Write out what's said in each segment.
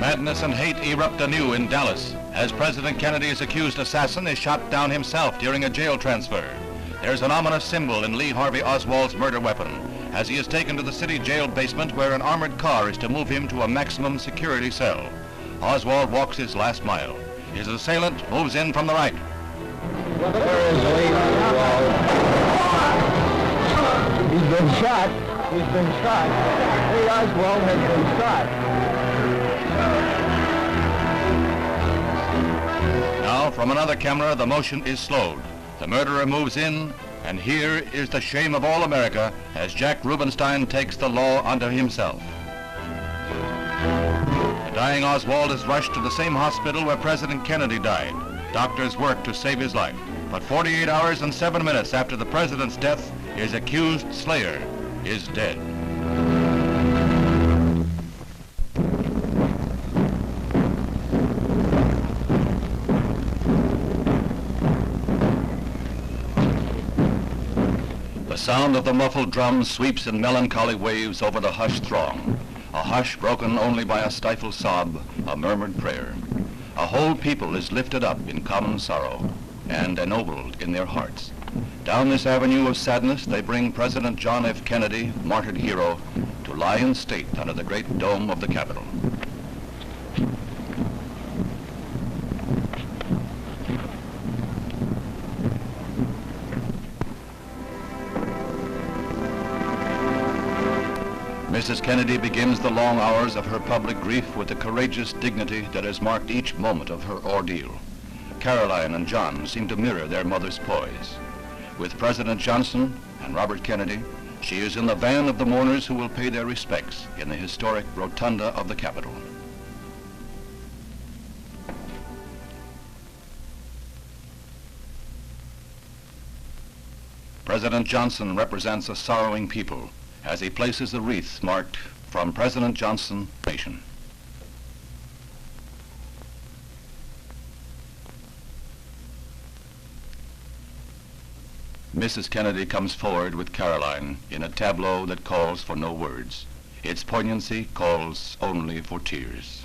Madness and hate erupt anew in Dallas as President Kennedy's accused assassin is shot down himself during a jail transfer. There's an ominous symbol in Lee Harvey Oswald's murder weapon as he is taken to the city jail basement where an armored car is to move him to a maximum security cell. Oswald walks his last mile. His assailant moves in from the right. There is Lee Oswald. He's been shot. He's been shot. Lee Oswald has been shot. Now, from another camera, the motion is slowed. The murderer moves in, and here is the shame of all America as Jack Rubenstein takes the law unto himself. The dying Oswald is rushed to the same hospital where President Kennedy died. Doctors work to save his life. But 48 hours and 7 minutes after the president's death, his accused slayer is dead. The sound of the muffled drum sweeps in melancholy waves over the hushed throng. A hush broken only by a stifled sob, a murmured prayer. A whole people is lifted up in common sorrow and ennobled in their hearts. Down this avenue of sadness, they bring President John F. Kennedy, martyred hero, to lie in state under the great dome of the Capitol. Mrs. Kennedy begins the long hours of her public grief with the courageous dignity that has marked each moment of her ordeal. Caroline and John seem to mirror their mother's poise. With President Johnson and Robert Kennedy, she is in the van of the mourners who will pay their respects in the historic rotunda of the Capitol. President Johnson represents a sorrowing people as he places the wreath marked "From President Johnson, Nation." Mrs. Kennedy comes forward with Caroline in a tableau that calls for no words. Its poignancy calls only for tears.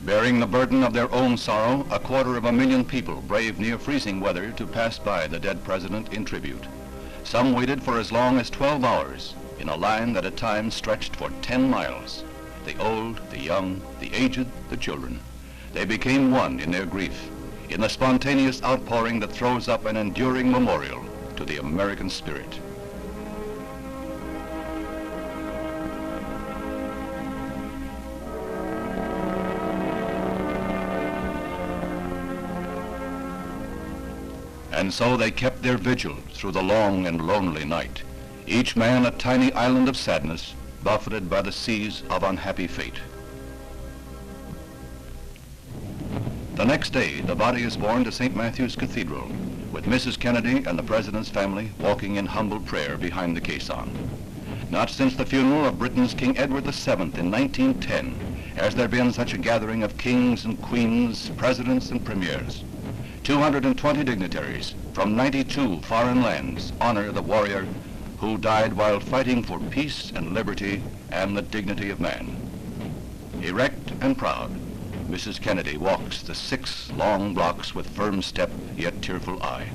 Bearing the burden of their own sorrow, 250,000 people braved near freezing weather to pass by the dead president in tribute. Some waited for as long as 12 hours in a line that at times stretched for 10 miles. The old, the young, the aged, the children. They became one in their grief, in the spontaneous outpouring that throws up an enduring memorial to the American spirit. And so they kept their vigil through the long and lonely night, each man a tiny island of sadness, buffeted by the seas of unhappy fate. The next day, the body is borne to St. Matthew's Cathedral, with Mrs. Kennedy and the President's family walking in humble prayer behind the caisson. Not since the funeral of Britain's King Edward VII in 1910 has there been such a gathering of kings and queens, presidents and premiers. 220 dignitaries from 92 foreign lands honor the warrior who died while fighting for peace and liberty and the dignity of man. Erect and proud, Mrs. Kennedy walks the 6 long blocks with firm step yet tearful eye.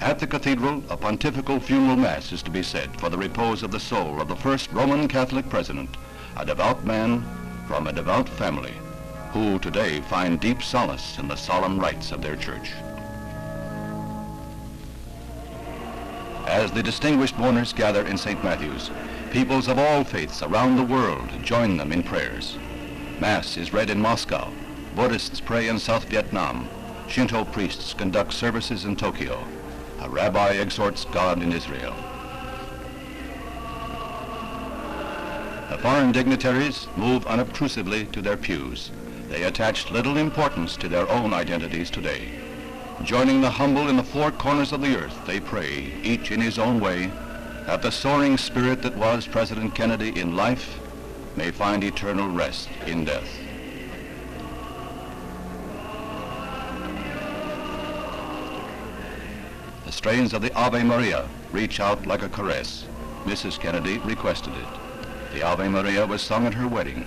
At the cathedral, a pontifical funeral mass is to be said for the repose of the soul of the first Roman Catholic president, a devout man from a devout family, who today find deep solace in the solemn rites of their church. As the distinguished mourners gather in St. Matthew's, peoples of all faiths around the world join them in prayers. Mass is read in Moscow, Buddhists pray in South Vietnam, Shinto priests conduct services in Tokyo, a rabbi exhorts God in Israel. The foreign dignitaries move unobtrusively to their pews. They attached little importance to their own identities today. Joining the humble in the 4 corners of the earth, they pray, each in his own way, that the soaring spirit that was President Kennedy in life may find eternal rest in death. The strains of the Ave Maria reach out like a caress. Mrs. Kennedy requested it. The Ave Maria was sung at her wedding.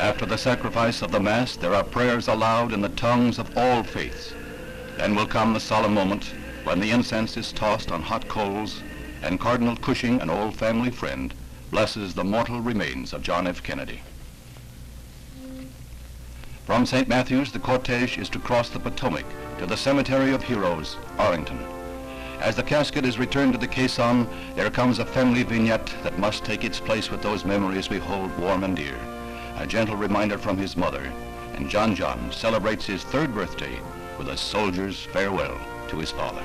After the sacrifice of the Mass, there are prayers aloud in the tongues of all faiths. Then will come the solemn moment when the incense is tossed on hot coals and Cardinal Cushing, an old family friend, blesses the mortal remains of John F. Kennedy. From St. Matthew's, the cortege is to cross the Potomac to the cemetery of heroes, Arlington. As the casket is returned to the caisson, there comes a family vignette that must take its place with those memories we hold warm and dear. A gentle reminder from his mother, and John celebrates his 3rd birthday with a soldier's farewell to his father.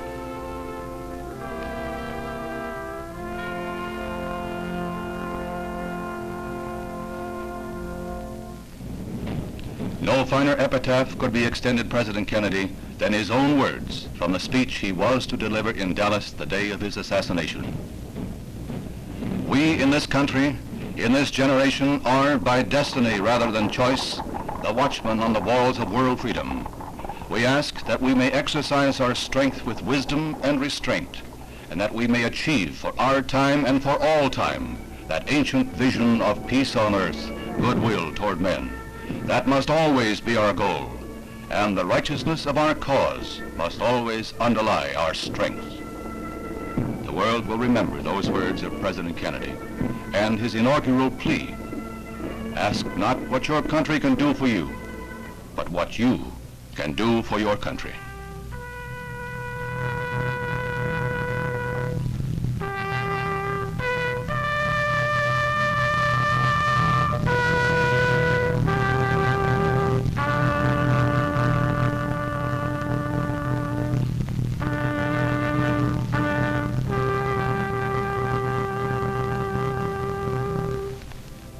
No finer epitaph could be extended President Kennedy than his own words from the speech he was to deliver in Dallas the day of his assassination. We in this country, in this generation, are, by destiny rather than choice, the watchmen on the walls of world freedom. We ask that we may exercise our strength with wisdom and restraint, and that we may achieve for our time and for all time that ancient vision of peace on earth, goodwill toward men. That must always be our goal, and the righteousness of our cause must always underlie our strength. The world will remember those words of President Kennedy and his inaugural plea: ask not what your country can do for you, but what you can do for your country.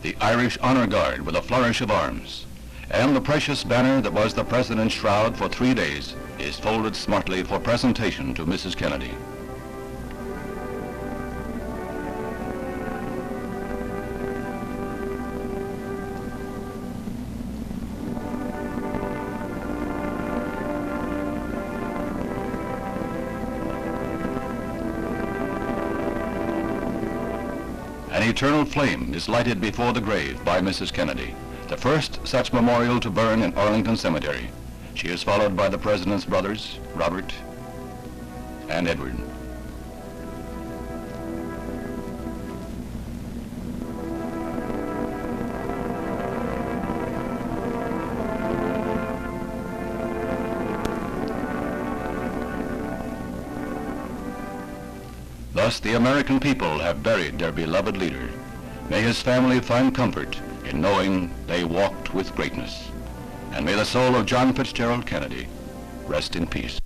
The Irish Honor Guard with a flourish of arms, and the precious banner that was the President's shroud for 3 days is folded smartly for presentation to Mrs. Kennedy. An eternal flame is lighted before the grave by Mrs. Kennedy, the first such memorial to burn in Arlington Cemetery. She is followed by the President's brothers, Robert and Edward. Thus the American people have buried their beloved leader. May his family find comfort in knowing they walked with greatness. And may the soul of John Fitzgerald Kennedy rest in peace.